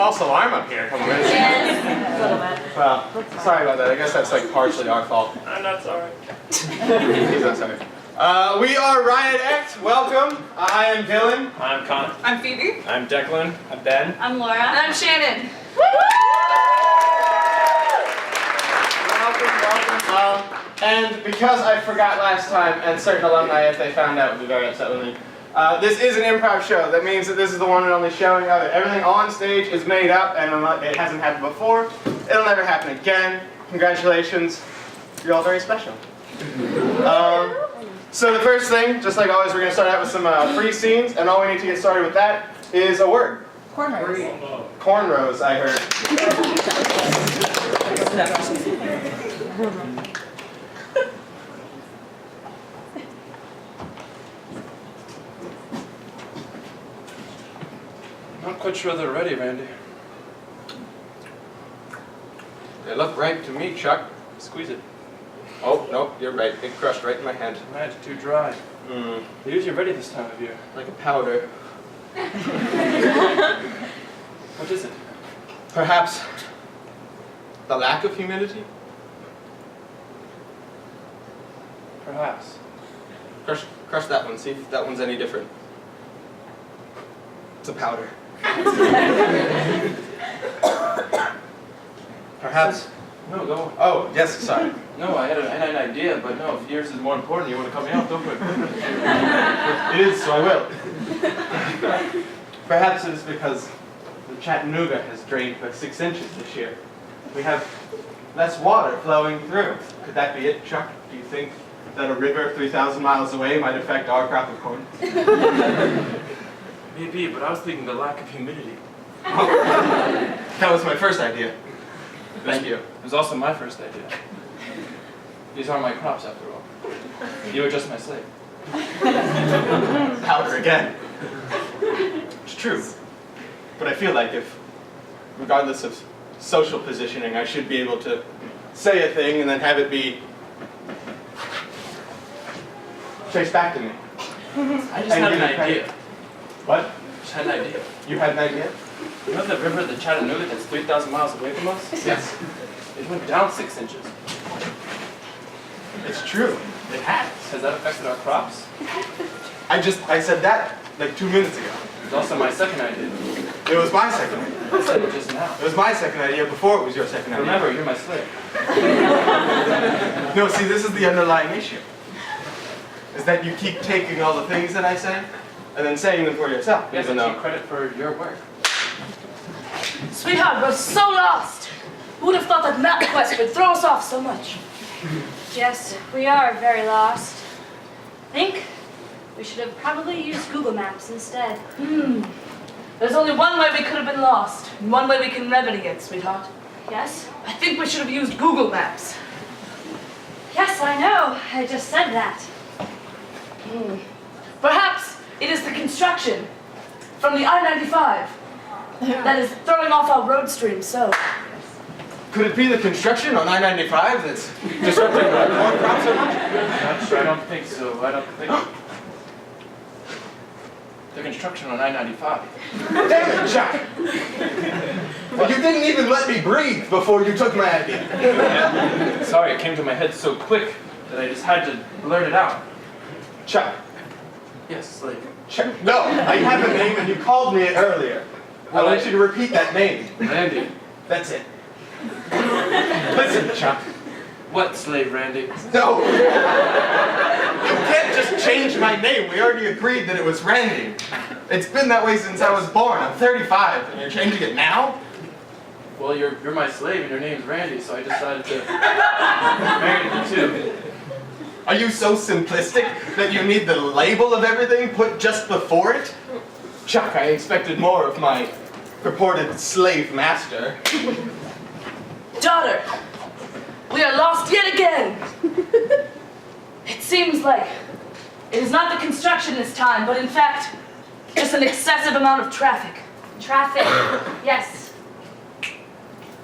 false alarm up here a couple minutes ago. Yes. A little bit. Well, sorry about that. I guess that's like partially our fault. I'm not sorry. He's not sorry. We are Riot X. Welcome. I am Dylan. I'm Connor. I'm Phoebe. I'm Declan. I'm Ben. I'm Laura. And I'm Shannon. Welcome. And because I forgot last time, and certain alumni, if they found out, would be very upset with me. This is an improv show. That means that this is the one and only showing of it. Everything on stage is made up, and it hasn't happened before. It'll never happen again. Congratulations. You're all very special. So the first thing, just like always, we're going to start out with some free scenes, and all we need to get started with that is a word. Cornrows. Cornrows, I heard. Not quite sure they're ready, Randy. They look right to me, Chuck. Squeeze it. Oh, nope, you're right. It crushed right in my hand. Right, too dry. They're usually ready this time of year. Like a powder. What is it? Perhaps the lack of humidity? Perhaps. Crush that one, see if that one's any different. It's a powder. Perhaps. No, go. Oh, yes, sorry. No, I had an idea, but no, if yours is more important, you want to cut me off, don't put It is, so I will. Perhaps it is because the Chattanooga has drained for 6 inches this year. We have less water flowing through. Could that be it, Chuck? Do you think that a river 3,000 miles away might affect our crop of corn? Maybe, but I was thinking the lack of humidity. That was my first idea. Thank you. It was also my first idea. These are my crops, after all. You are just my slave. Powder again. It's true. But I feel like if, regardless of social positioning, I should be able to say a thing and then have it be traced back to me. I just had an idea. What? Just had an idea. You had an idea? You know the river, the Chattanooga, that's 3,000 miles away from us? Yes. It went down 6 inches. It's true. It has. Has that affected our crops? I said that like 2 minutes ago. It's also my second idea. It was my second idea. I said it just now. It was my second idea before it was your second idea. Remember, you're my slave. No, see, this is the underlying issue. Is that you keep taking all the things that I say and then saying them for yourself. Yes, even I though take credit for your work. Sweetheart, we're so lost. Who would have thought that MapQuest would throw us off so much? Yes, we are very lost. I think we should have probably used Google Maps instead. There's only one way we could have been lost, and one way we can remedy it, sweetheart. Yes? I think we should have used Google Maps. Yes, I know. I just said that. Perhaps it is the construction from the I-95 that is throwing off our road stream so. could it be the construction on I-95 that's disrupting our corn crop so much? I don't think so. I don't think so. The construction on I-95. Damn it, Chuck! Well, you didn't even let me breathe before you took my idea. Sorry, it came to my head so quick that I just had to blurt it out. Chuck. Yes, slave. Chuck. No, I have a name and you called me it earlier. I want you to repeat that name. Randy. That's it. Listen, Chuck. What slave, Randy? No! You can't just change my name. We already agreed that it was Randy. It's been that way since I was born. I'm 35, and you're changing it now? Well, you're my slave and your name's Randy, so I decided to marry the two. Are you so simplistic that you need the label of everything put just before it? Chuck, I expected more of my purported slave master. Daughter, we are lost yet again. It seems like it is not the construction this time, but in fact, just an excessive amount of traffic. Traffic. Yes.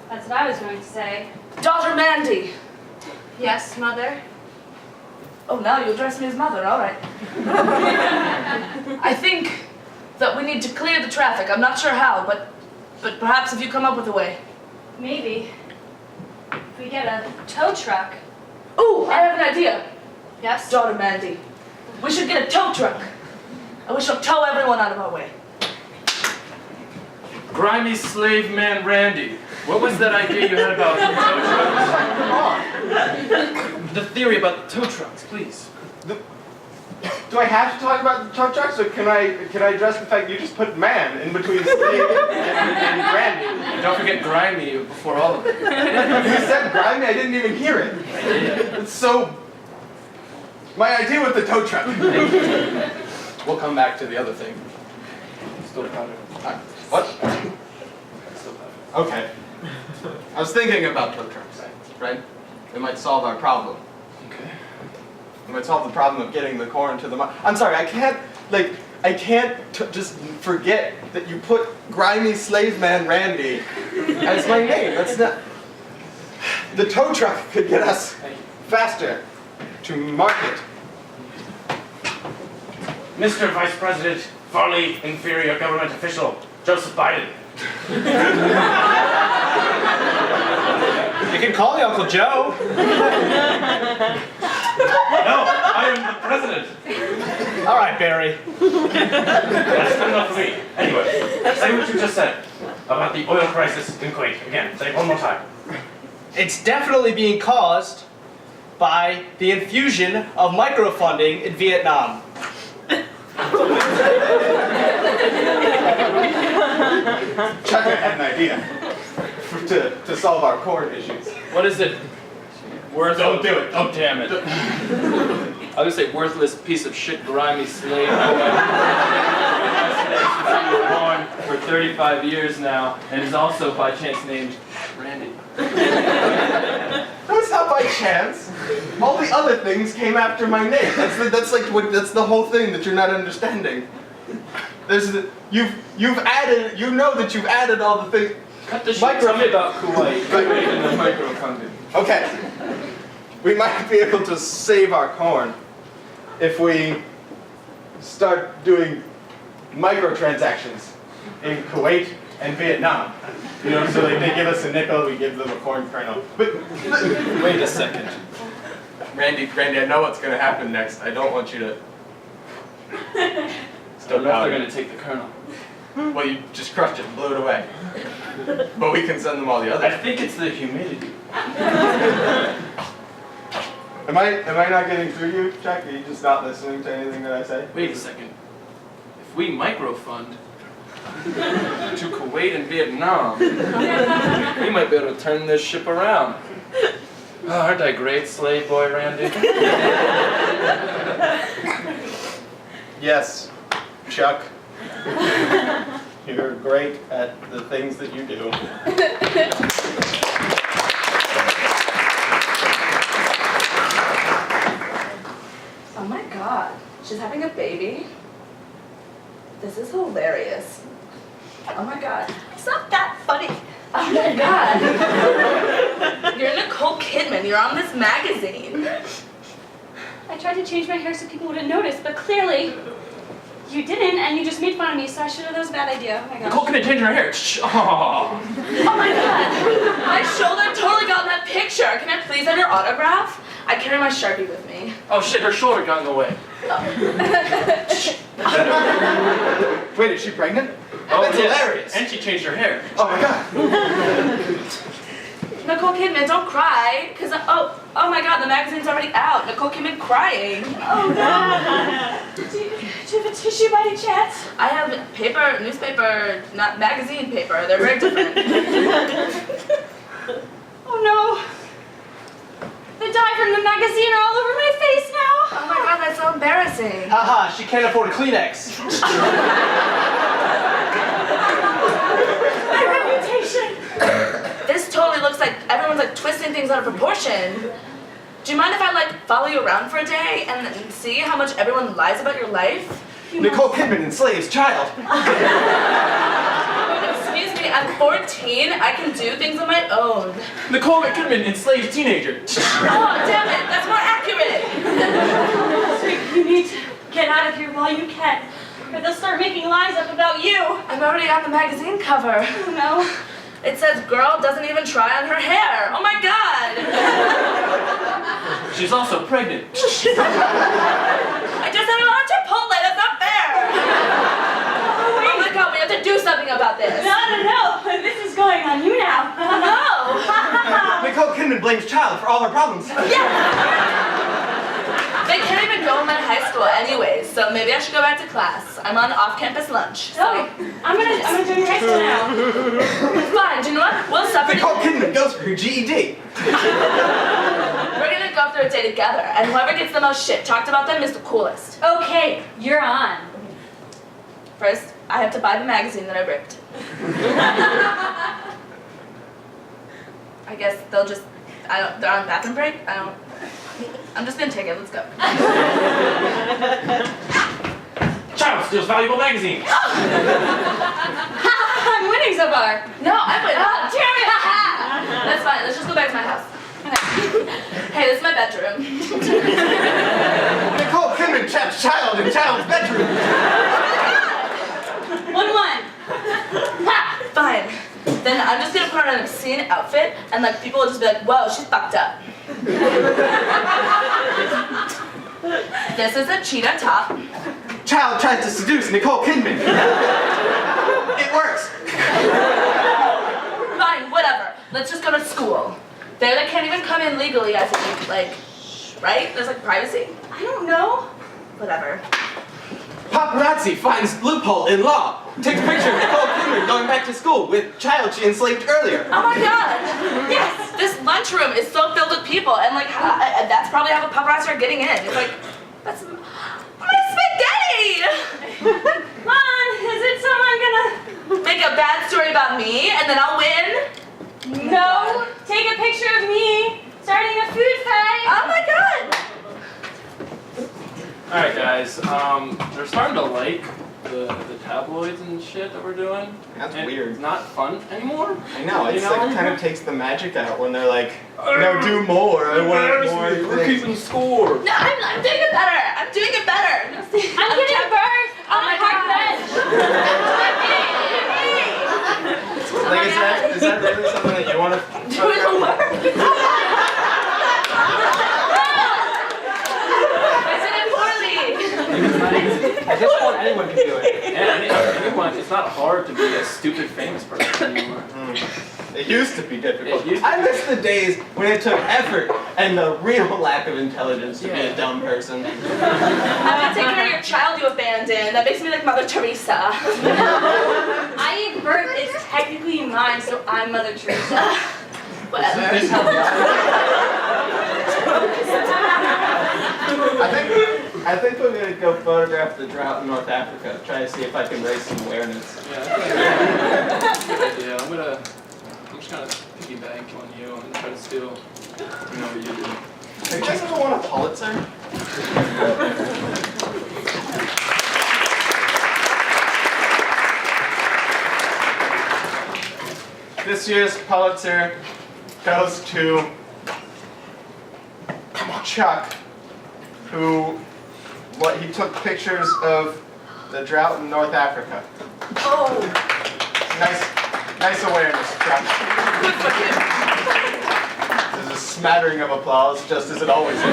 That's what I was going to say. Daughter Mandy. Yes, Mother? Oh, now you address me as mother, all right. I think that we need to clear the traffic. I'm not sure how, but but perhaps if you come up with a way. Maybe. If we get a tow truck. Ooh, I have an idea. Yes? Daughter Mandy, we should get a tow truck. And we shall tow everyone out of our way. Grimy slave man Randy. What was that idea you had about tow trucks? The theory about tow trucks, please. Do I have to talk about the tow trucks, or can I address the fact you just put man in between Steve and Randy? And don't forget grimy before all of it. You said grimy, I didn't even hear it. It's so... My idea with the tow truck. We'll come back to the other thing. Still powder. What? Still powder. Okay. I was thinking about tow trucks, right? It might solve our problem. Okay. It might solve the problem of getting the corn to the mine. I'm sorry, I can't just forget that you put grimy slave man Randy as my name. That's not... The tow truck could get us faster to market. Mr. Vice President, Farley Inferior Government Official, Joseph Biden. You can call me Uncle Joe. No, I am the president. All right, Barry. That's good enough for me. Anyway, say what you just said about the oil crisis in Kuwait. Again, say it one more time. It's definitely being caused by the infusion of microfunding in Vietnam. Chuck had an idea to solve our corn issues. What is it? Don't do it. Oh, damn it. I was gonna say worthless piece of shit, grimy slave boy. Born for 35 years now, and is also by chance named Randy. No, it's not by chance. All the other things came after my name. That's the whole thing that you're not understanding. You know that you've added all the things. Cut the shit. Tell me about Kuwait. Kuwait and the microfunding. Okay. We might be able to save our corn if we start doing microtransactions in Kuwait and Vietnam. You know, so like they give us a nickel, we give them a corn kernel. But Wait a second. Randy, I know what's going to happen next. I don't want you to. I don't know if they're gonna take the kernel. Well, you just crushed it and blew it away. But we can send them all the I others. think it's the humidity. Am I not getting through you, Chuck? Are you just not listening to anything that I say? Wait a second. If we microfund to Kuwait and Vietnam, we might be able to turn this ship around. Oh, aren't I great, slave boy Randy? Yes, Chuck. You're great at the things that you do. Oh my god, she's having a baby? This is hilarious. Oh my god. It's not that funny. Oh my god. You're Nicole Kidman, you're on this magazine. I tried to change my hair so people wouldn't notice, but clearly you didn't, and you just made fun of me, so I should have. That was a bad idea. Oh my gosh. Nicole couldn't change her hair. Shh. Oh. Oh my god. My shoulder totally got in that picture. Can I please have your autograph? I carry my Sharpie with me. Oh shit, her shoulder got in the way. Wait, is she pregnant? Oh, That's yes. hilarious. And she changed her hair. Oh my god. Nicole Kidman, don't cry, because, oh my god, the magazine's already out. Nicole Kidman crying. Oh no. Do you have a tissue by any chance? I have paper, newspaper, not magazine paper. They're very different. Oh no. The dye from the magazine are all over my face now. Oh my god, that's so embarrassing. Haha, she can't afford a Kleenex. My reputation. This totally looks like everyone's like twisting things out of proportion. Do you mind if I like follow you around for a day and see how much everyone lies about your life? Nicole Kidman enslaves child. Excuse me, I'm 14. I can do things on my own. Nicole Kidman enslaves teenager. Oh, damn it, that's more accurate. You need to get out of here while you can. or they'll start making lies up about you. I'm already on the magazine cover. No. It says, girl doesn't even try on her hair. Oh my God. She's also pregnant. I just had a lot of Chipotle, that's not fair. Oh my God, we have to do something about this. No. This is going on you now. No. Nicole Kidman blames child for all her problems. They can't even go in my high school anyways, so maybe I should go back to class. I'm on off-campus lunch. So. Oh, I'm gonna join your high school now. Fine, do you know what? We'll suffer. Nicole Kidman goes for her GED. We're gonna go through a day together, and whoever gets the most shit talked about them is the coolest. Okay, you're on. First, I have to buy the magazine that I ripped. I guess they'll just, they're on bathroom break? I'm just gonna take it, let's go. Child steals valuable magazine. I'm winning so far. No, I'm with That's fine, let's just go back to my house. Hey, this is my bedroom. Nicole Kidman traps child in child's bedroom. 1-1. Ha! Fine. Then I'm just gonna put on an obscene outfit, and like people will just be like, whoa, she's fucked up. This is a cheetah top. Child tries to seduce Nicole Kidman. It works. Fine, whatever. Let's just go to school. They can't even come in legally, I think. Like, right? There's like privacy. I don't know. Whatever. Paparazzi finds loophole in law. Takes picture of Nicole Kidman going back to school with child she enslaved earlier. Oh my God! Yes, this lunchroom is so filled with people, and like that's probably how the paparazzi are getting in. It's like, that's my spaghetti. Come on, is it someone gonna... Make a bad story about me, and then I'll win. No, take a picture of me starting a food fight. Oh my God! Alright guys, they're starting to like the tabloids and shit that we're doing. That's And weird. It's not fun anymore. I know, it's You like know? kind of takes the magic out when they're like, no, do more, I want more We're things. keeping score. No, I'm doing it better. I'm doing it better. I'm getting burned on my a park God. bench. Like, is that really something that you want to... Doing the work. I said it poorly. At this point, anyone can do it. Anyone, it's not hard to be a stupid famous person anymore. It used to be difficult. It used to I miss the days when it took effort and the real lack of intelligence to be a dumb person. I'm not taking care of your child you abandoned. That makes me like Mother Teresa. I gave birth, it's technically mine, so I'm Mother Teresa. Whatever. I think we're gonna go photograph the drought in North Africa. Try to see if I can raise some awareness. Yeah, that's a good idea. I'm just gonna piggyback on you. I'm gonna try to steal, what you do. Have you guys ever won a Pulitzer? This year's Pulitzer goes to Chuck, who he took pictures of the drought in North Africa. Oh, Nice awareness, Chuck. good for you. There's a smattering of applause, just as it always is.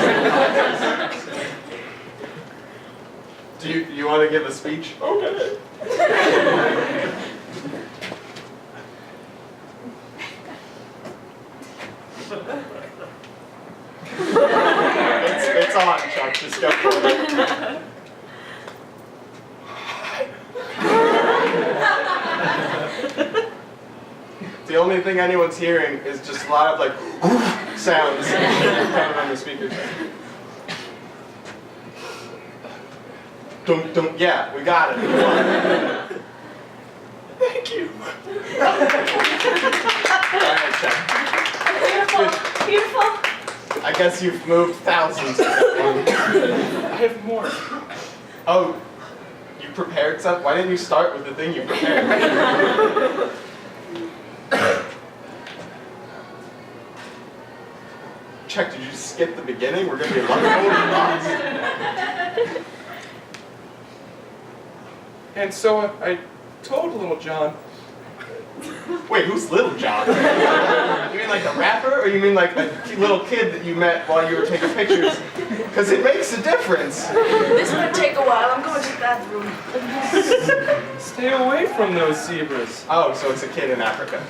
Do you want to give a speech? Okay. It's on, Chuck. Just go for it. The only thing anyone's hearing is just a lot of like sounds coming on the speakers. Dum, yeah, we got it. Thank you. Alright, Chuck. Beautiful. I guess you've moved thousands. I have more. Oh, you prepared something? Why didn't you start with the thing you prepared? Chuck, did you skip the beginning? We're gonna be like, oh, And so I told Little John. Wait, who's Little John? You mean like the rapper, or you mean like a little kid that you met while you were taking pictures? Because it makes a difference. This might take a while. I'm going to the bathroom. Stay away from those zebras. Oh, so it's a kid in Africa.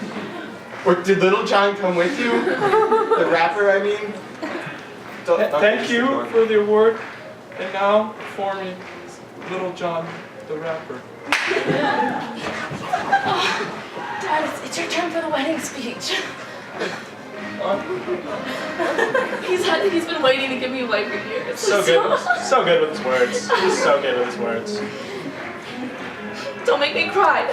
Or did Little John come with you? The rapper, I mean? Thank you for the award. And now performing Little John the rapper. Dad, it's your turn for the wedding speech. He's been waiting to give me a wife for years. So good with his words. He's so good with his words. Don't make me cry.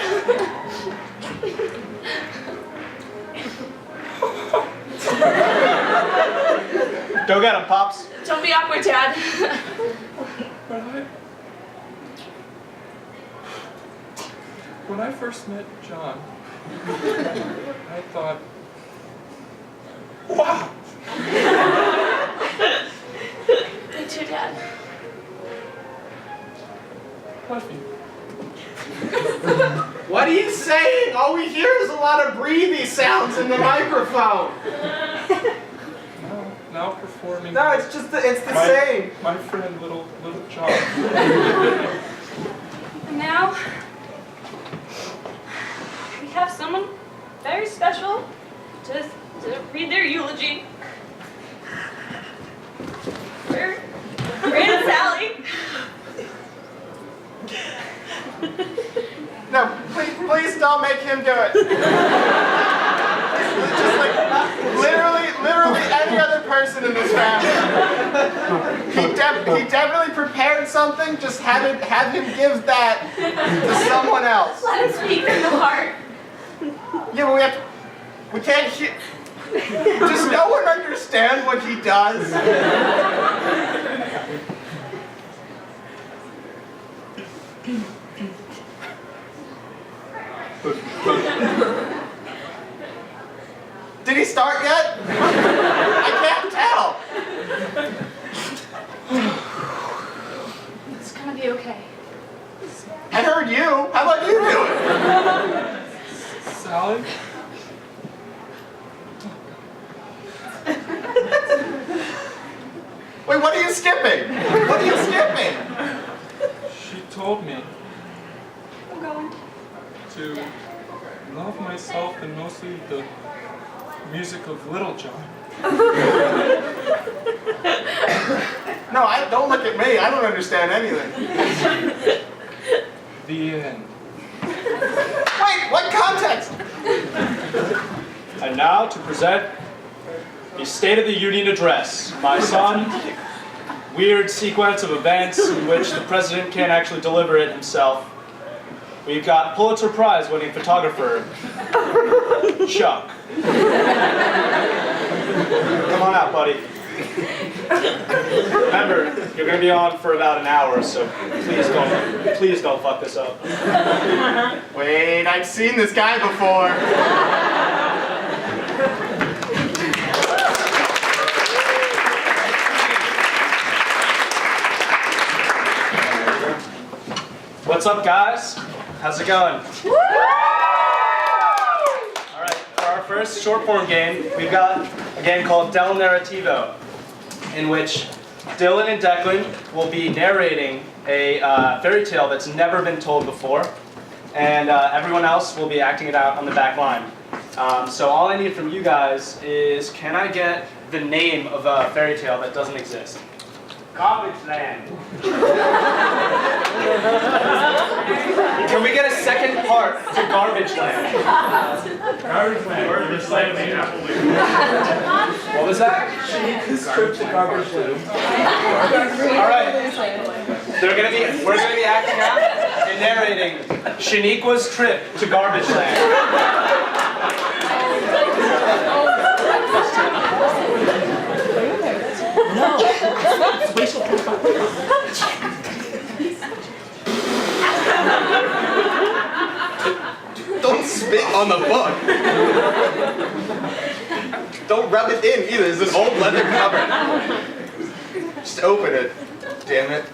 Go get him, Pops. Don't be awkward, Dad. When I first met John, I thought, wow! Me too, Dad. Love you. What are you saying? All we hear is a lot of breathy sounds in the microphone. Now performing. No, it's the same. My friend Little John. And now, we have someone very special to read their eulogy. For Aunt Sally. No, please don't make him do it. Just like literally any other person in this family. He definitely prepared something. Just have him give that to someone else. Let him speak from the heart. Yeah, but we can't hear. Does no one understand what he does? Did he start yet? I can't tell. It's gonna be okay. I heard you. How about you do it? Sally? Wait, what are you skipping? What are you skipping? She told me I'm going. to love myself and mostly the music of Little John. No, don't look at me. I don't understand anything. The end. Wait, what context? And now to present the State of the Union Address. My son, weird sequence of events in which the president can't actually deliver it himself. We've got Pulitzer Prize winning photographer, Chuck. Come on out, buddy. Remember, you're going to be on for about an hour, so please don't fuck this up. Wait, I've seen this guy before. What's up, guys? How's it going? All right, for our first short form game, we've got a game called Del Narrativo, in which Dylan and Declan will be narrating a fairy tale that's never been told before, and everyone else will be acting it out on the back line. So all I need from you guys is, can I get the name of a fairy tale that doesn't exist? Garbage Land. Can we get a second part to Garbage Land? Garbage Land. Where the slave made apple. What was that? All right. We're gonna be acting out and narrating Shaniqua's trip to Garbage Land. Don't spit on the book. Don't rub it in either. It's an old leather cover. Just open it. Damn it.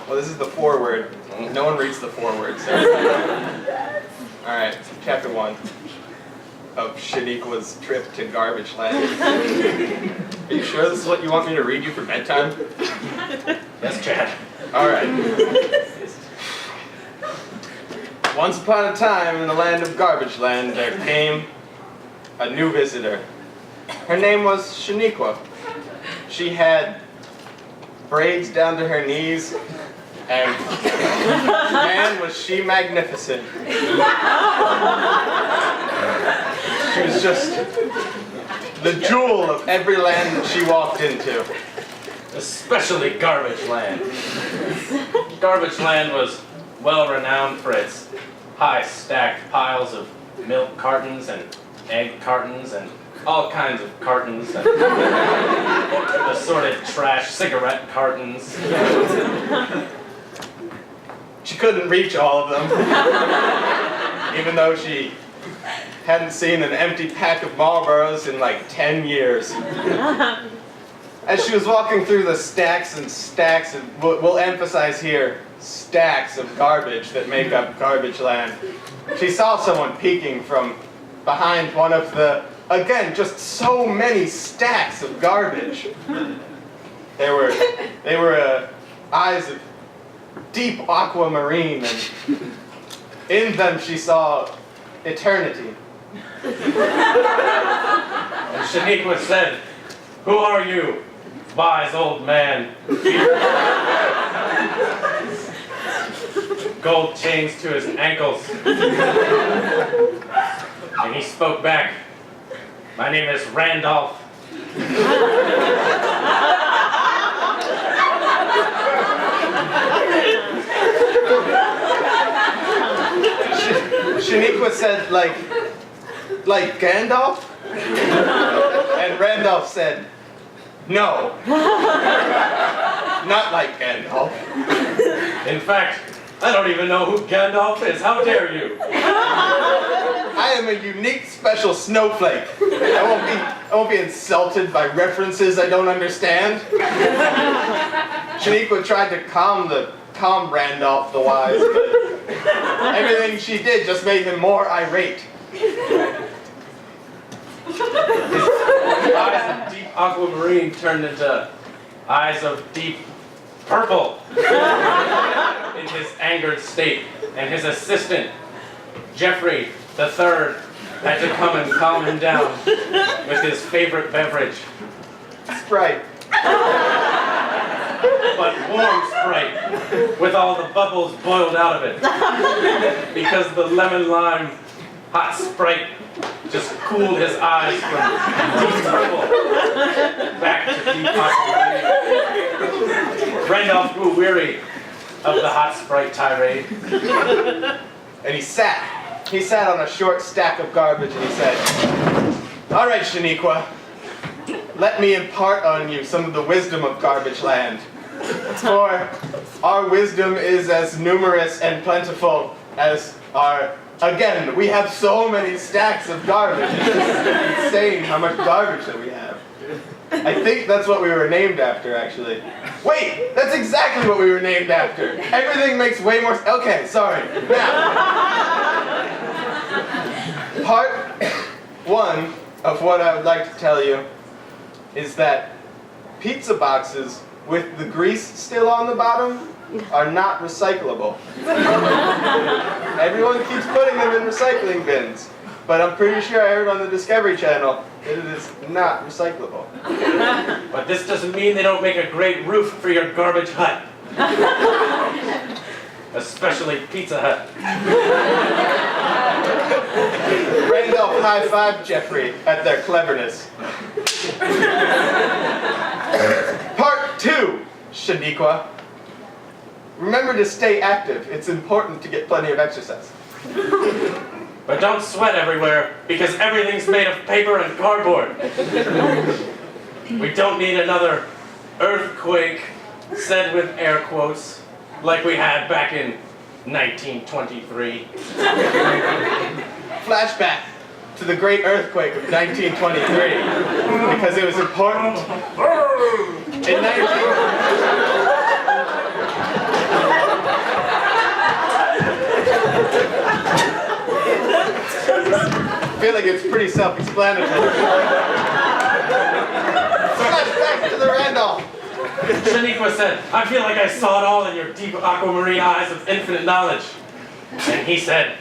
Well, this is the foreword. No one reads the foreword, so. Alright, chapter 1 of Shaniqua's trip to Garbage Land. Are you sure this is what you want me to read you for bedtime? Yes, Chad. Alright. Once upon a time in the land of Garbage Land, there came a new visitor. Her name was Shaniqua. She had braids down to her knees, and man, was she magnificent. She was just the jewel of every land that she walked into. Especially Garbage Land. Garbage Land was well renowned for its high stacked piles of milk cartons and egg cartons and all kinds of cartons and assorted trash cigarette cartons. She couldn't reach all of them, even though she hadn't seen an empty pack of Marlboros in like 10 years. As she was walking through the stacks and stacks, and we'll emphasize here, stacks of garbage that make up Garbage Land, she saw someone peeking from behind one of the, again, just so many stacks of garbage. They were eyes of deep aquamarine, and in them she saw eternity. And Shaniqua said, "Who are you, wise old man?" Gold chains to his ankles. And he spoke back, "My name is Randolph." Shaniqua said, like Gandalf? And Randolph said, no. Not like Gandalf. In fact, I don't even know who Gandalf is. How dare you? I am a unique, special snowflake. I won't be insulted by references I don't understand. Shaniqua tried to calm Randolph the Wise, but everything she did just made him more irate. His eyes of deep aquamarine turned into eyes of deep purple in his angered state, and his assistant, Jeffrey III, had to come and calm him down with his favorite beverage. Sprite. But warm Sprite, with all the bubbles boiled out of it. Because the lemon lime hot Sprite just cooled his eyes from deep purple back to deep aquamarine. Randolph grew weary of the hot Sprite tirade. And he sat on a short stack of garbage and he said, "All right, Shaniqua, let me impart on you some of the wisdom of Garbage Land. For our wisdom is as numerous and plentiful as our, again, we have so many stacks of garbage. It's just insane how much garbage that we have." I think that's what we were named after, actually. Wait, that's exactly what we were named after. Everything makes way more sense. Okay, sorry. Now, part 1 of what I would like to tell you is that pizza boxes with the grease still on the bottom are not recyclable. Everyone keeps putting them in recycling bins, but I'm pretty sure I heard on the Discovery Channel that it is not recyclable. But this doesn't mean they don't make a great roof for your garbage hut. Especially Pizza Hut. Randolph high-fived Jeffrey at their cleverness. Part 2, Shaniqua. Remember to stay active. It's important to get plenty of exercise. But don't sweat everywhere, because everything's made of paper and cardboard. We don't need another earthquake, said with air quotes, like we had back in 1923. Flashback to the great earthquake of 1923, because it was important. In 19... I feel like it's pretty self-explanatory. Flashback to the Randolph. Shaniqua said, I feel like I saw it all in your deep aquamarine eyes of infinite knowledge. And he said,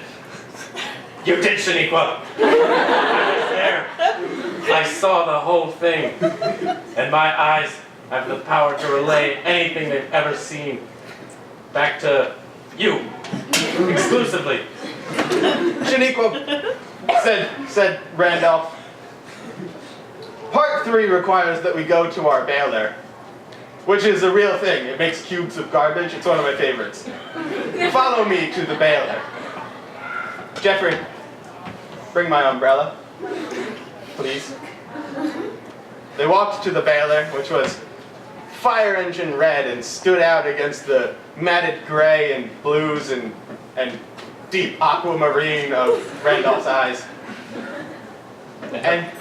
you did, Shaniqua. I was there. I saw the whole thing. And my eyes have the power to relay anything they've ever seen back to you, exclusively. Shaniqua, said Randolph, Part 3 requires that we go to our baler, which is a real thing. It makes cubes of garbage. It's one of my favorites. Follow me to the baler. Jeffrey, bring my umbrella, please. They walked to the baler, which was fire engine red and stood out against the matted gray and blues and deep aquamarine of Randolph's eyes. And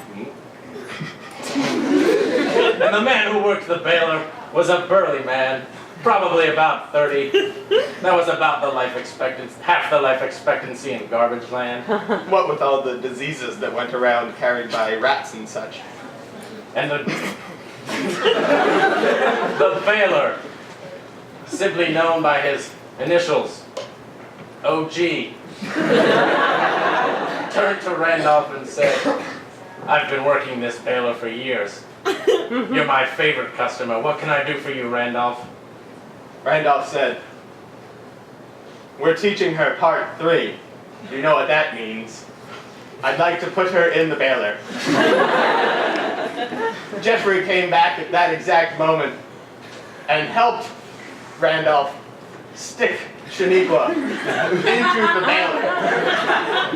the man who worked the baler was a burly man, probably about 30. That was about the life expectancy, half the life expectancy in garbage land. what with all the diseases that went around carried by rats and such. And the baler, simply known by his initials, OG, turned to Randolph and said, I've been working this baler for years. You're my favorite customer. What can I do for you, Randolph? Randolph said, we're teaching her Part 3. You know what that means. I'd like to put her in the baler. Jeffrey came back at that exact moment and helped Randolph stick Shaniqua into the baler.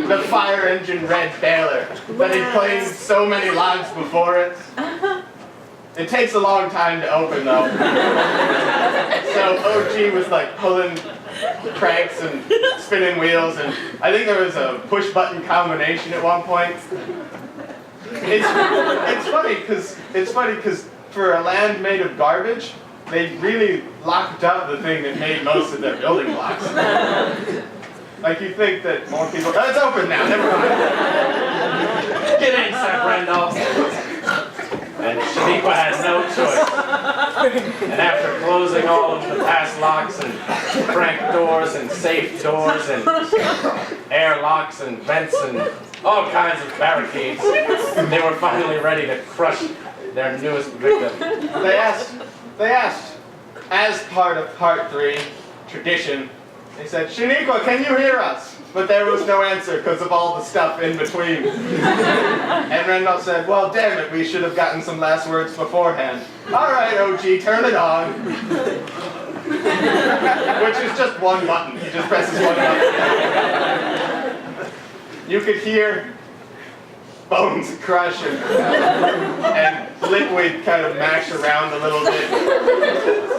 The fire engine red baler that had claimed so many lives before it. It takes a long time to open though. So OG was like pulling cranks and spinning wheels, and I think there was a push button combination at one point. It's funny because for a land made of garbage, they really locked up the thing that made most of their building blocks. Like you think that more people. Oh, it's open now. Never mind. Get in, said Randolph. And Shaniqua had no choice. And after closing all of the past locks and crank doors and safe doors and air locks and vents and all kinds of barricades, they were finally ready to crush their newest victim. They asked, as part of Part 3 tradition, they said, Shaniqua, can you hear us? But there was no answer because of all the stuff in between. And Randolph said, well, damn it, we should have gotten some last words beforehand. All right, OG, turn it on. Which is just one button. He just presses one button. You could hear bones crush and liquid kind of mash around a little bit.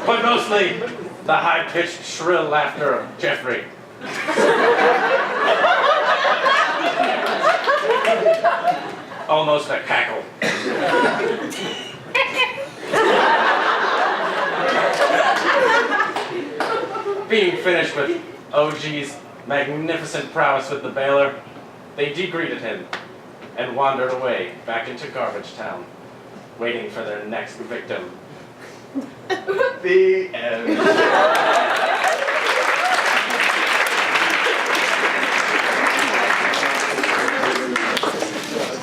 But mostly the high-pitched, shrill laughter of Jeffrey. Almost a cackle. Being finished with OG's magnificent prowess with the baler, they degreeted him and wandered away back into Garbage Town, waiting for their next victim. The end.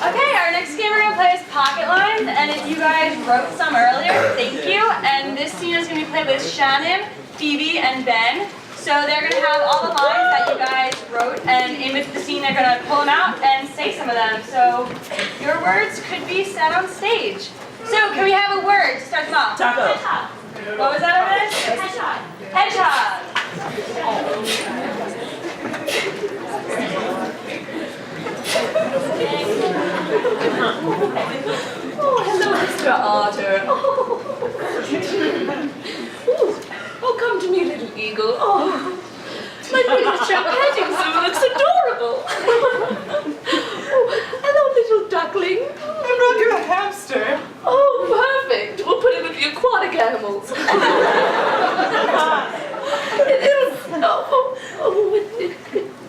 Okay, our next game we're going to play is Pocket Lines, and if you guys wrote some earlier, thank you. And this scene is going to be played with Shannon, Phoebe, and Ben. So they're going to have all the lines that you guys wrote, and in the scene they're going to pull them out and say some of them. So your words could be said on stage. So can we have a word to start them off? Taco. What was that over there? Hedgehog. Oh, hello, Mr. Otter. Oh, come to me, little eagle. Oh, my miniature petting zoo looks adorable. Oh, hello, little duckling. I'm not your hamster. Oh, perfect. We'll put it with the aquatic animals.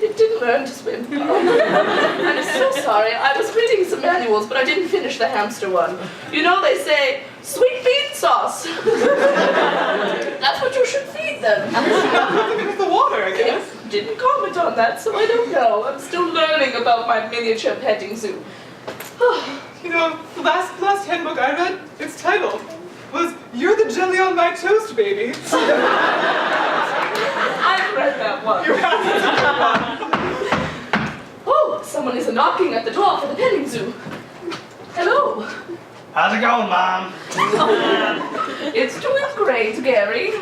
It didn't learn to swim. I'm so sorry. I was reading some manuals, but I didn't finish the hamster one. You know, they say, sweet bean sauce. That's what you should feed them. It's the water, I guess. Didn't comment on that, so I don't know. I'm still learning about my miniature petting zoo. You know, the last handbook I read, its title was "You're the jelly on my toast, baby." I've read that one. Oh, someone is knocking at the door for the petting zoo. Hello. How's it going, Mom? It's doing great, Gary.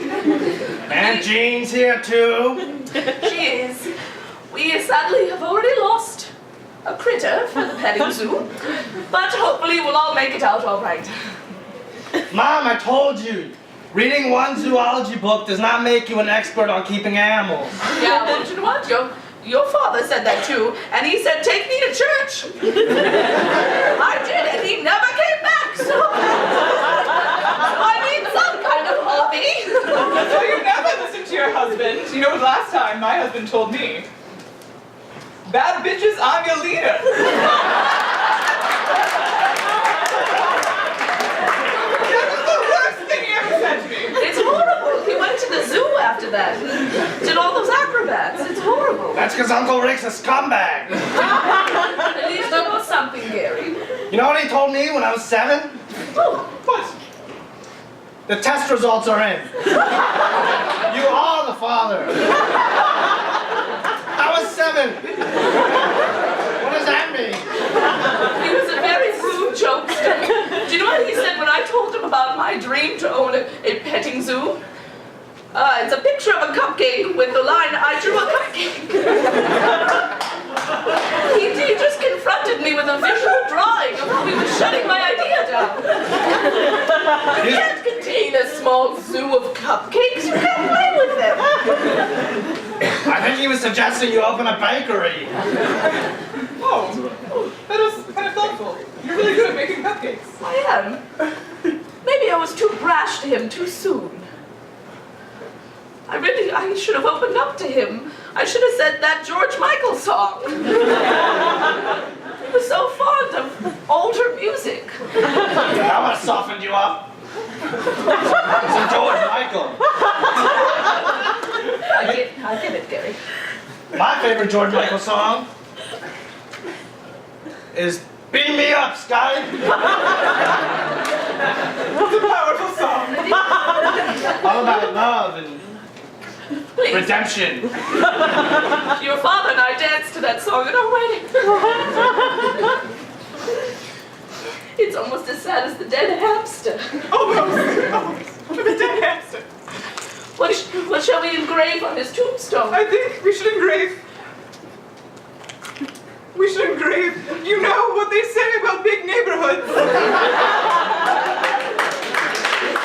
Aunt Jean's here too. She is. We sadly have already lost a critter for the petting zoo, but hopefully we'll all make it out all right. Mom, I told you, reading one zoology book does not make you an expert on keeping animals. Yeah, well, you know what? Your father said that too, and he said, take me to church. I did, and he never came back, so I need some kind of hobby. So you never listened to your husband. You know, last time my husband told me, "Bad bitches, I'm your leader." That was the worst thing he ever said to me. It's horrible. He went to the zoo after that and did all those acrobats. It's horrible. That's because Uncle Rick's a scumbag. At least you know something, Gary. You know what he told me when I was 7? Oh, What? The test results are in. You are the father. I was 7. What does that mean? he was a very rude jokester. Do you know what he said when I told him about my dream to own a petting zoo? It's a picture of a cupcake with the line, "I drew a cupcake." he just confronted me with a visual drawing of how he was shutting my idea down. You can't contain a small zoo of cupcakes. You can't play with them. I think he was suggesting you open a bakery. Oh, that was kind of thoughtful. You're really good at making cupcakes. I am. Maybe I was too brash to him too soon. I should have opened up to him. I should have said that George Michael song. He was so fond of older music. That would have softened you up. It's a George Michael. I get it, Gary. My favorite George Michael song is "Beam Me Up, Sky." It's a powerful song. All about love and Please. redemption. Your father and I danced to that song at our wedding. It's almost as sad as the dead hamster. Almost. The dead hamster. What shall we engrave on his tombstone? I think we should engrave. You know what they say about big neighborhoods.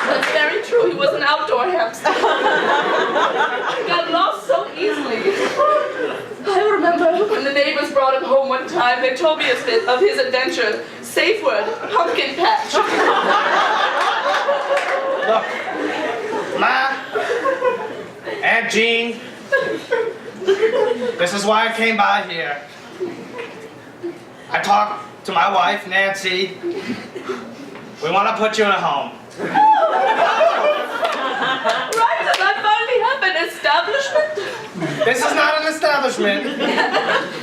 That's very true. He was an outdoor hamster. He got lost so easily. I remember when the neighbors brought him home one time, they told me of his adventure. Safe word, pumpkin patch. Look, Ma, Aunt Jean, this is why I came by here. I talked to my wife, Nancy. We want to put you in a home. Right, does I finally have an establishment? This is not an establishment.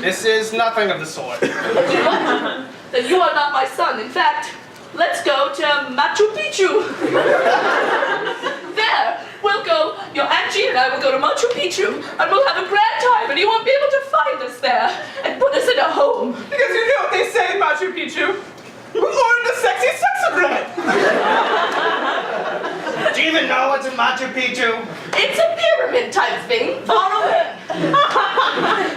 This is nothing of the sort. You know what? Then you are not my son. In fact, let's go to Machu Picchu. There, we'll go. Your Aunt Jean and I will go to Machu Picchu, and we'll have a grand time, and you won't be able to find us there and put us in a home. Because you know what they say in Machu Picchu? Who ordered the sexy bread? Do you even know what's in Machu Picchu? It's a pyramid type thing, far away.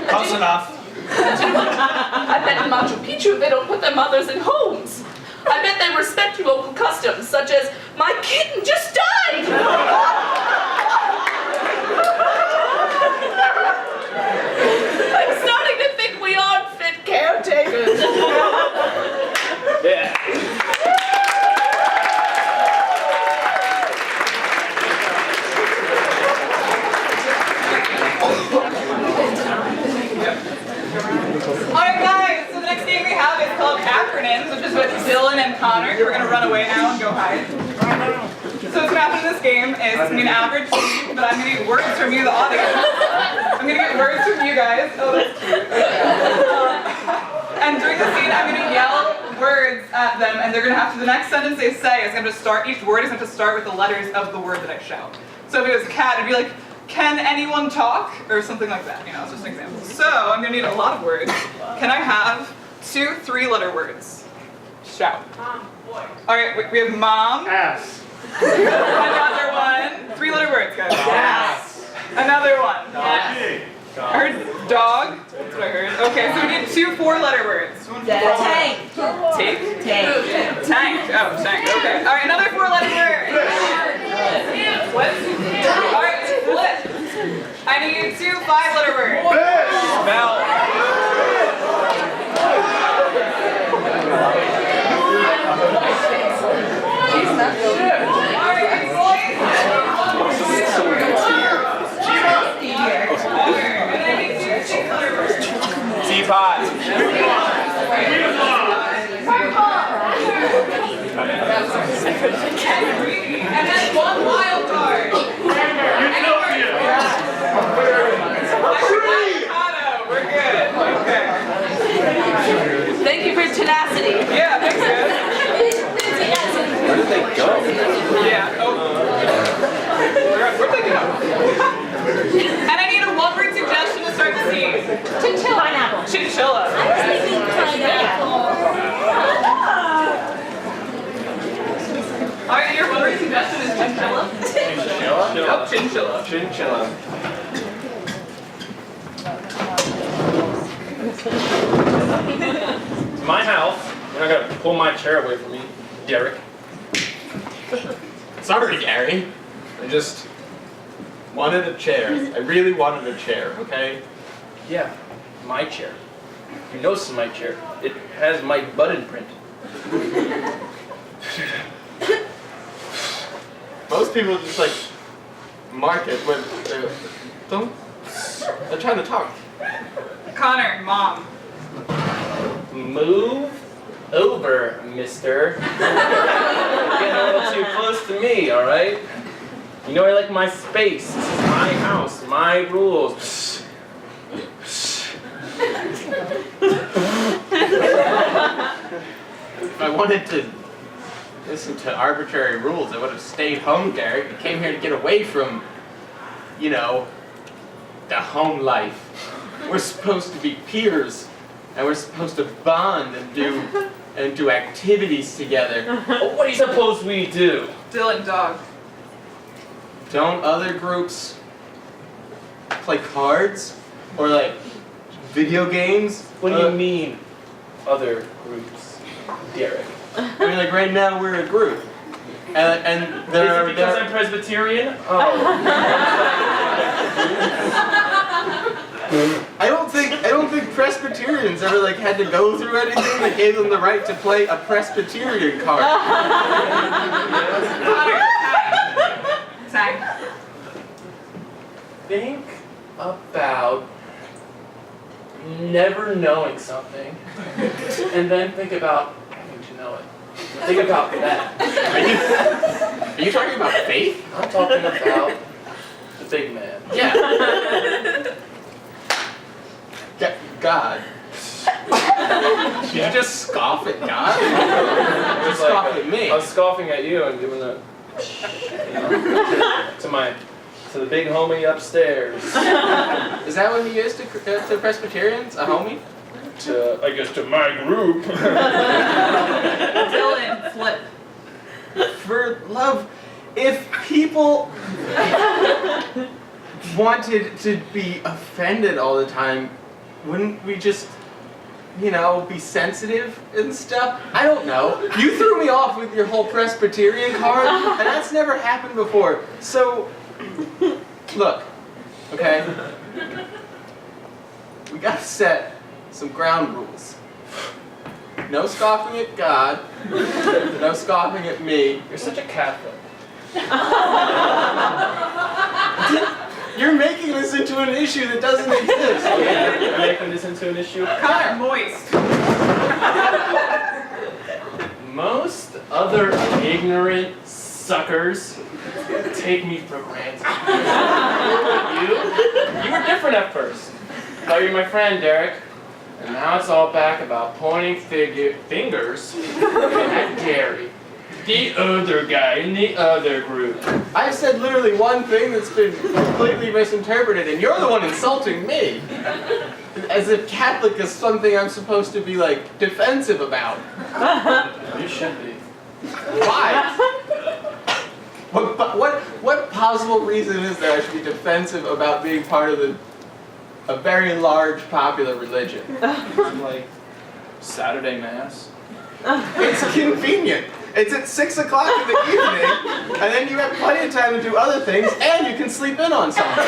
Close enough. And you know what? I bet in Machu Picchu they don't put their mothers in homes. I bet they respect local customs, such as, my kitten just died! I'm starting to think we aren't fit caretakers. Yeah. Alright guys, so the next game we have is called acronyms, which is what Dylan and Connor, who are going to run away now and go hide. So what's going to happen in this game is it's going to be an average scene, but I'm going to get words from you, the audience. I'm going to get words from you guys. Oh, that's cute. And during the scene, I'm going to yell words at them, and they're going to have to, the next sentence they say is going to start, each word is going to start with the letters of the word that I shout. So if it was cat, it'd be like, can anyone talk? Or something like that, you know, it's just an example. So I'm going to need a lot of words. Can I have 2 3-letter words? Shout. Mom, boy. All right, we have mom. Ass. Another one. 3-letter words, guys. Yes. Another one. Yes. I heard dog. That's what I heard. Okay, so we need 2 4-letter words. Tank. Tank? Tank. Oh, tank. Okay. All right, another 4-letter word. What? All right, flip. I need 2 5-letter words. Smell. All right, boys. And I need 2 6-letter words. Teapot. And then 1 wild card. Avocado. We're good. Okay. Thank you for tenacity. Yeah, thanks, guys. Where did they go? Yeah. Oh. Where'd they go? And I need a 1-word suggestion to start the scene. Chinchilla. Pineapple. Chinchilla. I was thinking pineapple. All right, and your 1-word suggestion is chinchilla. Chinchilla? Oh, chinchilla. Chinchilla. It's my house. You're not gonna pull my chair away from me, Derek. Sorry, Gary. I just wanted a chair. I really wanted a chair, okay? Yeah, my chair. You know it's my chair. It has my butt imprint. Most people just like mark it when they don't. They're trying to talk. Connor, mom. Move over, mister. You're getting a little too close to me, alright? You know I like my space. This is my house, my rules. If I wanted to listen to arbitrary rules, I would have stayed home, Derek. I came here to get away from, you know, the home life. We're supposed to be peers, and we're supposed to bond and do activities together. Well, what do you suppose we do? Dylan, dog. Don't other groups play cards or like video games? What do you mean, other groups, Derek? I mean, like right now we're a group, and Is it because I'm Presbyterian? Oh. I don't think Presbyterians ever like had to go through anything that gave them the right to play a Presbyterian card. Tang. Think about never knowing something, and then think about having to know it. Think about that. Are you talking about faith? I'm talking about the big man. Yeah. God. Did you just scoff at God? Or Just scoff like, at me? I was scoffing at you and doing that to the big homie upstairs. Is that what he is to Presbyterians? A homie? I guess to my group. Dylan, flip. For love, if people wanted to be offended all the time, wouldn't we just, you know, be sensitive and stuff? I don't know. You threw me off with your whole Presbyterian card, and that's never happened before. So, look, okay? We gotta set some ground rules. No scoffing at God. No scoffing at me. You're such a Catholic. You're making this into an issue that doesn't exist. You're making this into an issue. Connor, moist. Most other ignorant suckers take me for granted. You were different at first. Thought you were my friend, Derek. And now it's all back about pointing fingers at Gary, the other guy in the other group. I've said literally one thing that's been completely misinterpreted, and you're the one insulting me. As if Catholic is something I'm supposed to be, like, defensive about. You should be. Why? What possible reason is there I should be defensive about being part of a very large popular religion? Like Saturday Mass. It's convenient. It's at 6 o'clock in the evening, and then you have plenty of time to do other things, and you can sleep in on something.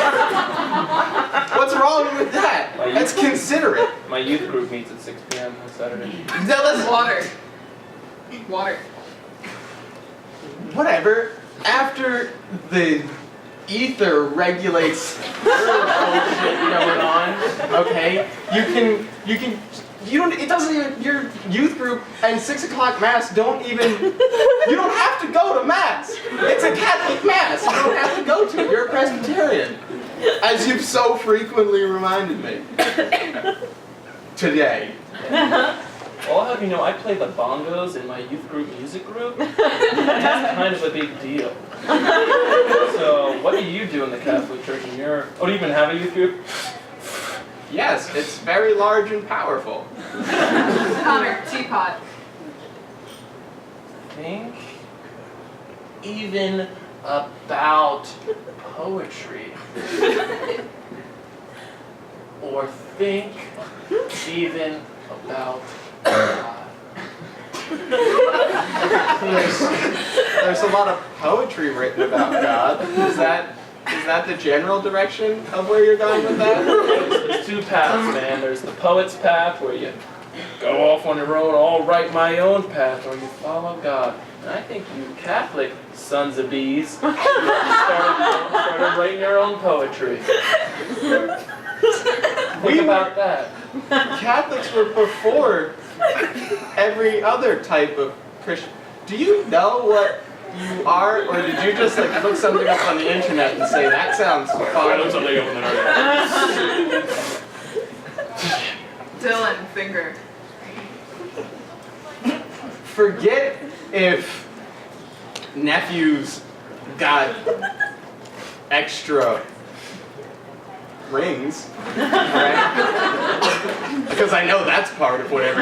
What's wrong with that? That's considerate. My youth group meets at 6 p.m. on Saturday. Now let's Water. Water. whatever. After the ether regulates bullshit going on, okay, it doesn't even, your youth group and 6 o'clock mass you don't have to go to mass. It's a Catholic mass. You don't have to go to it. You're a Presbyterian. As you've so frequently reminded me. Today. Well, I'll have you know, I play the bongos in my youth group music group. That's kind of a big deal. So, what do you do in the Catholic Church in your... Oh, do you even have a youth group? Yes, it's very large and powerful. Connor, teapot. Think even about poetry. Or think even about God. There's a lot of poetry written about God. Is that the general direction of where you're going with that? There's two paths, man. There's the poet's path, where you go off on your own, I'll write my own path, or you follow God. And I think you Catholic sons of bees started writing your own poetry. Think about that. Catholics were before every other type of Christian. Do you know what you are, or did you just like look something up on the internet and say that sounds I fun? looked something up on the internet. Dylan, finger. Forget if nephews got extra rings, right? Because I know that's part of whatever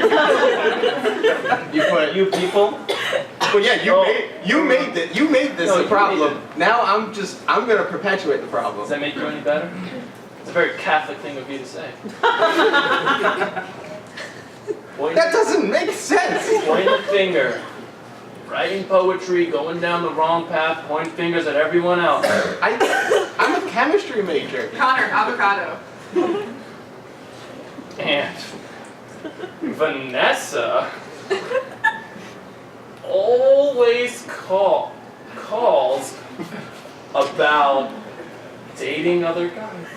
you put. You people? Well, yeah, you made this No, a you problem. made Now I'm gonna perpetuate the problem. Does that make you any better? It's a very Catholic thing of you to say. That doesn't make sense. Point the finger. Writing poetry, going down the wrong path, point fingers at everyone else. I'm a chemistry major. Connor, avocado. And Vanessa always calls about dating other guys.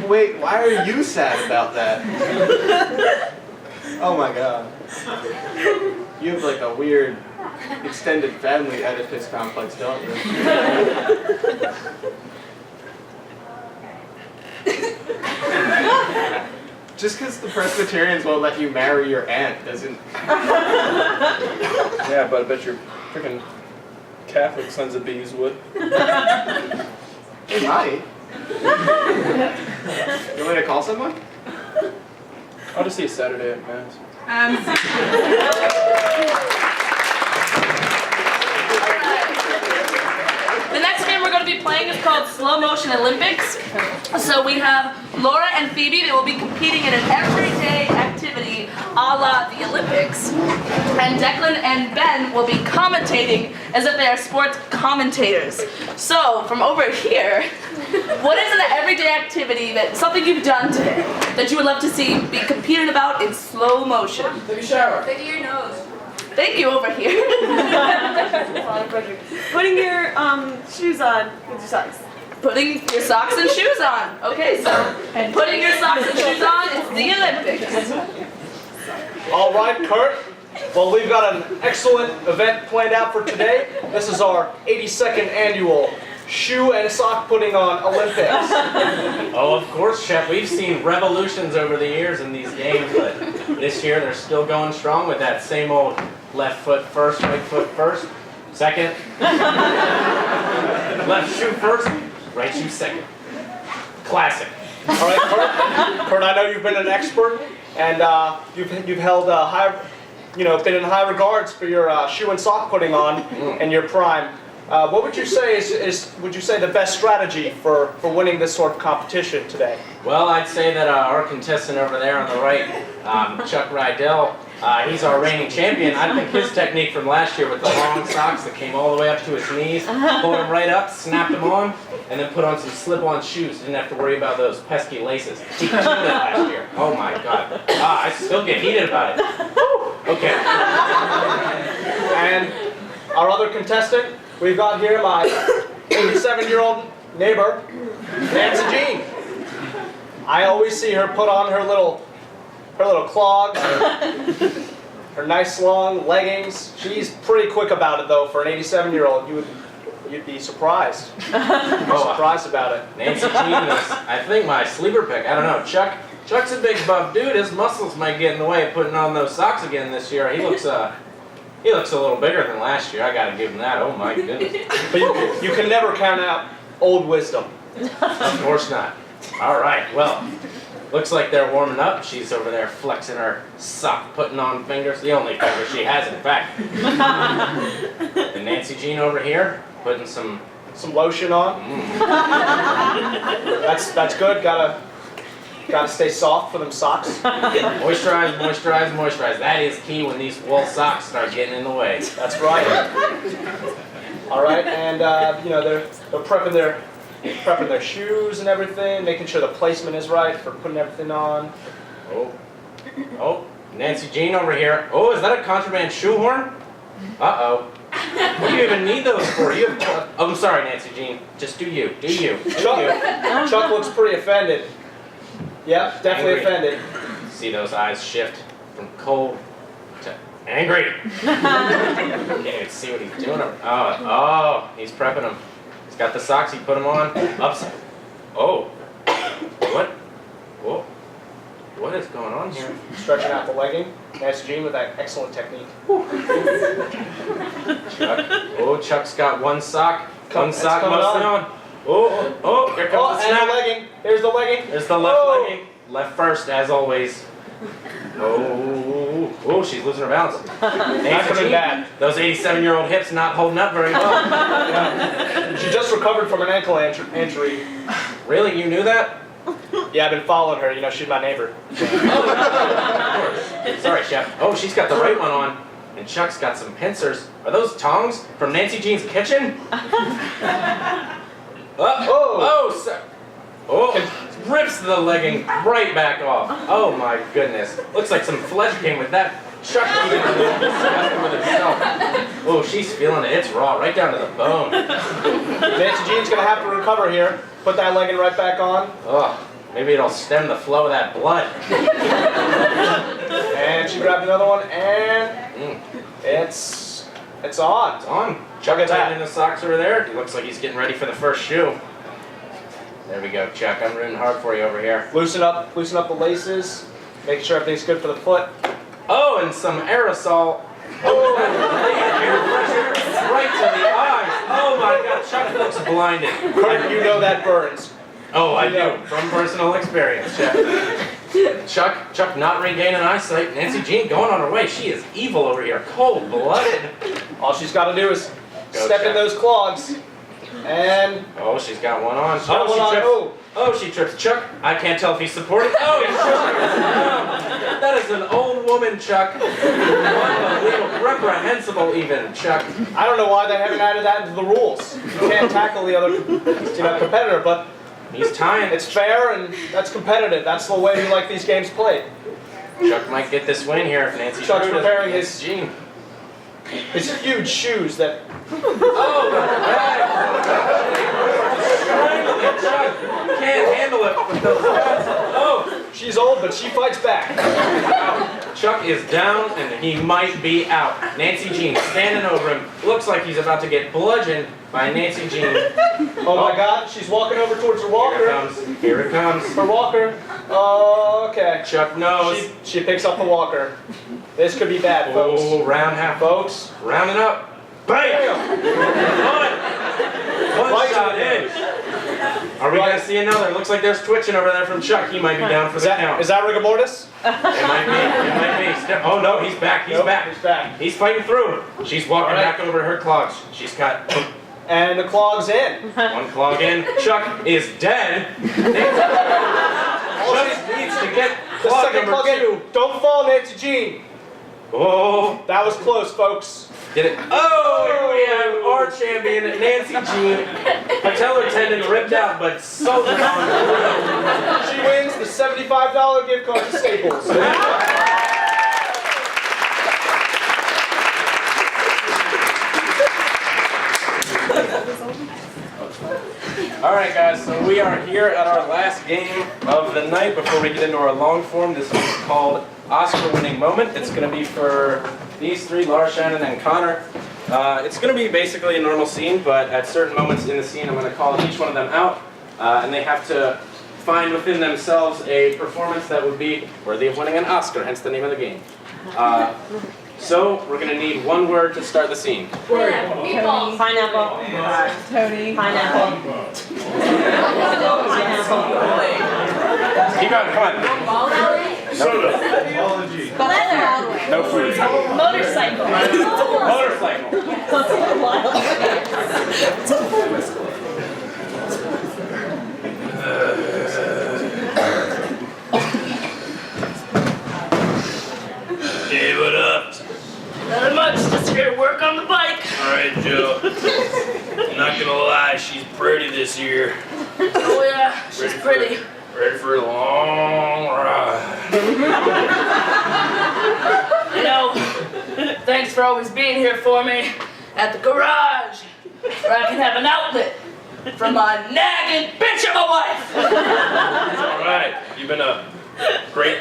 Wait, why are you sad about that? Oh my god. You have like a weird extended family Oedipus complex, don't you? Just because the Presbyterians won't let you marry your aunt doesn't... Yeah, but I bet your freaking Catholic sons of bees would. They might. You want me to call someone? I'll just see a Saturday at Mass. The next game we're going to be playing is called Slow Motion Olympics. So we have Laura and Phoebe that will be competing in an everyday activity a la the Olympics. And Declan and Ben will be commentating as if they are sports commentators. So from over here, what is an everyday activity something you've done today that you would love to see be competed about in slow motion? Take a shower. Look at your nose. Thank you, over here. Putting your shoes on with your socks. putting your socks and shoes on. Okay, so putting your socks and shoes on is the Olympics. All right, Kurt. Well, we've got an excellent event planned out for today. This is our 82nd annual Shoe and Sock Putting On Olympics. Oh, of course, Chef. We've seen revolutions over the years in these games, but this year they're still going strong with that same old left foot first, right foot first, second. Left shoe first, right shoe second. Classic. All right, Kurt, I know you've been an expert, and you've held been in high regards for your shoe and sock putting on in your prime. What would you say is the best strategy for winning this sort of competition today? Well, I'd say that our contestant over there on the right, Chuck Rydell, he's our reigning champion. I think his technique from last year with the long socks that came all the way up to his knees, pulled them right up, snapped them on, and then put on some slip-on shoes. Didn't have to worry about those pesky laces. He killed it last year. Oh my God. I still get heated about it. Okay. And our other contestant, we've got here my 87-year-old neighbor, Nancy Jean. I always see her put on her little clogs, her nice long leggings. She's pretty quick about it though. For an 87-year-old, you'd be surprised. Surprised about it. Nancy Jean is, I think, my sleeper pick. I don't know. Chuck's a big buff dude. His muscles might get in the way of putting on those socks again this year. He looks a little bigger than last year. I gotta give him that. Oh my goodness. But you can never count out old wisdom. Of course not. All right. Well, looks like they're warming up. She's over there flexing her sock putting on fingers. The only finger she has, in fact. And Nancy Jean over here putting some lotion on. That's good. Gotta stay soft for them socks. Moisturize, moisturize, moisturize. That is key when these wool socks start getting in the way. That's right. All right, and they're prepping their shoes and everything, making sure the placement is right for putting everything on. Oh, Nancy Jean over here. Oh, is that a contraband shoehorn? Uh-oh. What do you even need those for? I'm sorry, Nancy Jean. Just do you. Do you. Chuck looks pretty offended. Yep, definitely offended. See those eyes shift from cold to angry. Can't even see what he's doing. Oh, he's prepping them. He's got the socks, he put them on. Upside. Oh. What? Whoa. What is going on here? Stretching out the legging. Nancy Jean with that excellent technique. Chuck. Oh, Chuck's got one sock. One sock mostly on. Oh, here comes the snap. And the legging. There's the legging. There's the left legging. Left first, as always. Oh, she's losing her balance. Not coming bad. Those 87-year-old hips not holding up very well. She just recovered from an ankle injury. Really? You knew that? Yeah, I've been following her. She's my neighbor. Of course. Sorry, Chef. Oh, she's got the right one on. And Chuck's got some pincers. Are those tongs from Nancy Jean's kitchen? Rips the legging right back off. Oh my goodness. Looks like some flesh came with that. Chuck even disgusted with himself. Oh, she's feeling it. It's raw, right down to the bone. Nancy Jean's gonna have to recover here. Put that legging right back on. Oh, maybe it'll stem the flow of that blood. And she grabbed another one, and it's on. It's on. Chuck tightening the socks over there. He looks like he's getting ready for the first shoe. There we go, Chuck. I'm rooting hard for you over here. Loosen up the laces. Making sure everything's good for the foot. Oh, and some aerosol. Oh, air pressure right to the eyes. Oh my God, Chuck looks blinded. Kurt, you know that burns. Oh, I do, from personal experience, Chuck not regaining eyesight. Nancy Jean going on her way. She is evil over here, cold-blooded. All she's got to do is step in those clogs. And oh, she's got one on. She trips. Oh, she trips. Chuck, I can't tell if he's supporting. Oh, he's tripping. That is an old woman, Chuck. Unbelievable, reprehensible even, Chuck. I don't know why they haven't added that into the rules. You can't tackle the other competitor, but he's tying. It's fair and that's competitive. That's the way we like these games played. Chuck might get this win here if Nancy. Chuck's preparing his huge shoes that. Oh, Chuck can't handle it with those guys. Oh, she's old, but she fights back. Chuck is down and he might be out. Nancy Jean standing over him. Looks like he's about to get bludgeoned by Nancy Jean. Oh my God, she's walking over towards her Here walker. it comes. Here it comes. Her walker. Oh, okay. Chuck knows. She picks up the walker. This could be bad, folks. Oh, round half, folks. Rounding up. Bam! One shot in. Are we gonna see another? Looks like there's twitching over there from Chuck. He might be down for the count. Is that rigor mortis? It might be. It might be. Oh no, he's back. He's back. He's back. He's fighting through. She's walking back over to her clogs. She's got And the clog's in. one clog in. Chuck is dead. Just needs to get The clog second number clog 2. in. Don't fall, Nancy Jean. Oh, That was close, folks. did it? Oh, here we have our champion, Nancy Jean. Patellar tendon ripped out, but so on. She wins the $75 gift card to Staples. Alright guys, so we are here at our last game of the night before we get into our long form. This is called Oscar winning moment. It's going to be for these three, Laura, Shannon, and Connor. It's going to be basically a normal scene, but at certain moments in the scene I'm going to call each one of them out, and they have to find within themselves a performance that would be worthy of winning an Oscar, hence the name of the game. So we're going to need one word to start the scene. Meatballs. Pineapple. Tony. Pineapple. Keep going, come on. Soda. Leather. No food. Motorcycle. Motorcycle. Hey, what up? Not much, just here to work on the bike. Alright, Joe. I'm not gonna lie, she's pretty this year. Oh yeah, she's pretty. Ready for a long ride. You know, thanks for always being here for me at the garage, where I can have an outlet from my nagging bitch of a wife. Alright, you've been a great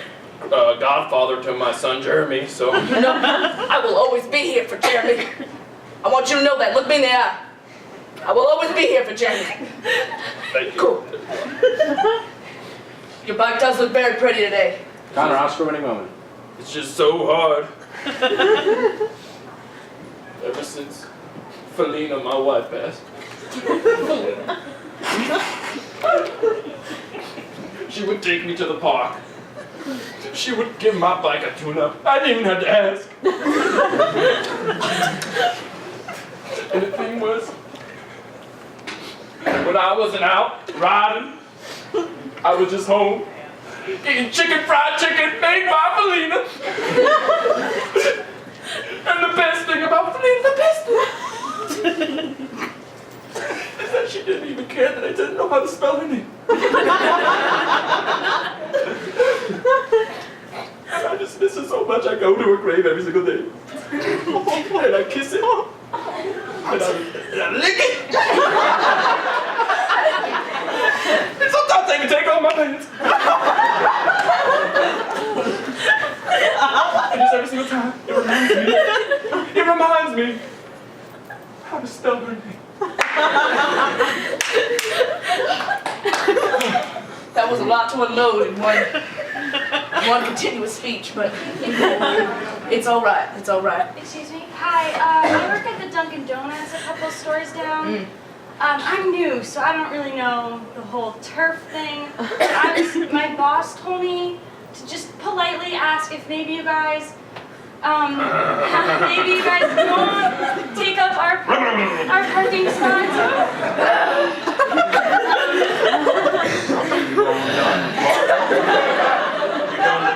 godfather to my son Jeremy, so. You know, I will always be here for Jeremy. I want you to know that. Look me in the eye. I will always be here for Jeremy. Thank you. Cool. Your bike does look very pretty today. Connor, Oscar winning moment. It's just so hard. Ever since Felina, my wife, passed. She would take me to the park. She would give my bike a tune-up. I didn't even have to ask. And the thing was, when I wasn't out riding, I was just home eating fried chicken made by Felina. And the best thing about Felina, the best thing, is that she didn't even care that I didn't know how to spell her name. And I just miss her so much. I go to her grave every single day. And I kiss it. And I lick it. And sometimes I even take off my pants. And just every single time, it reminds me how to spell her name. That was a lot to unload in one continuous speech, but it's all right. It's all right. Excuse me. Hi. I work at the Dunkin' Donuts a couple stores down. I'm new, so I don't really know the whole turf thing. My boss told me to just politely ask if maybe you guys won't take up our parking spots.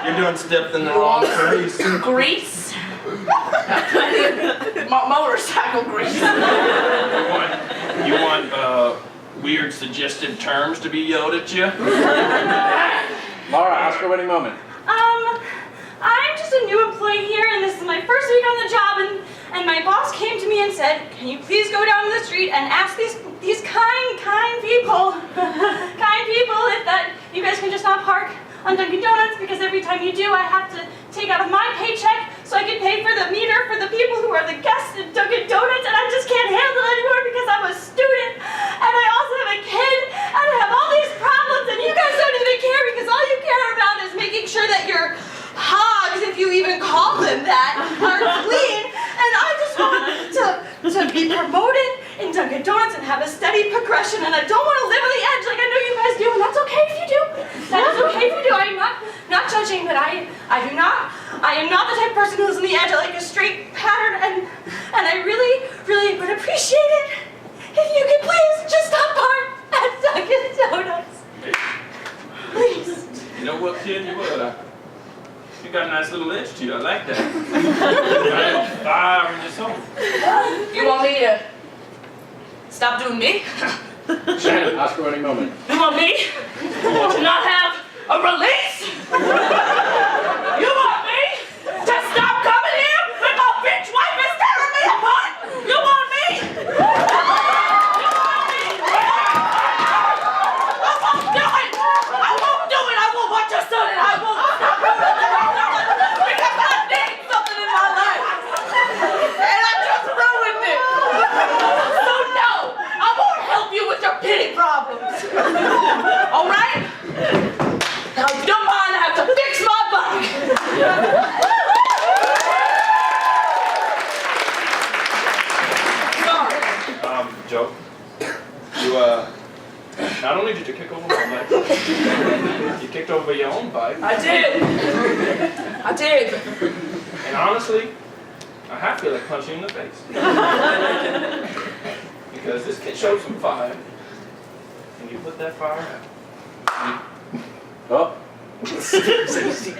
You're doing steps in the wrong place. Grease? Motorcycle grease. You want weird suggested terms to be yelled at you? Laura, Oscar winning moment. I'm just a new employee here, and this is my first week on the job, and And my boss came to me and said, can you please go down to the street and ask these kind people, if that you guys can just not park on Dunkin' Donuts, because every time you do, I have to take out of my paycheck so I can pay for the meter for the people who are the guests at Dunkin' Donuts, and I just can't handle it anymore because I'm a student, and I also have a kid, and I have all these problems, and you guys don't even care because all you care about is making sure that your hogs, if you even call them that, are clean, and I just want to be promoted in Dunkin' Donuts and have a steady progression, and I don't want to live on the edge like I know you guys do, and that's okay if you do. That is okay if you do. I'm not judging, but I am not the type of person who lives on the edge. I like a straight pattern, and I really, really would appreciate it if you could please just stop park at Dunkin' Donuts. Please. You know what, kid? You got a nice little edge to you. I like that. Right? Fire in your soul. You want me to stop doing me? Shannon, ask her any moment. You want me to not have a release? You want me to stop coming here when my bitch wife is tearing me apart? You want me? You want me? I won't do it! I won't do it! I will watch your son and I won't stop because I need something in my life. And I just ruined it. So no, I won't help you with your pity problems. All right? Now, if you don't mind, I have to fix my bike. Sorry. Joe, you, not only did you kick over my bike, you kicked over your own bike. I did. I did. And honestly, I half feel like punching you in the face. Because this kid showed some fire, and you put that fire out. Oh. See.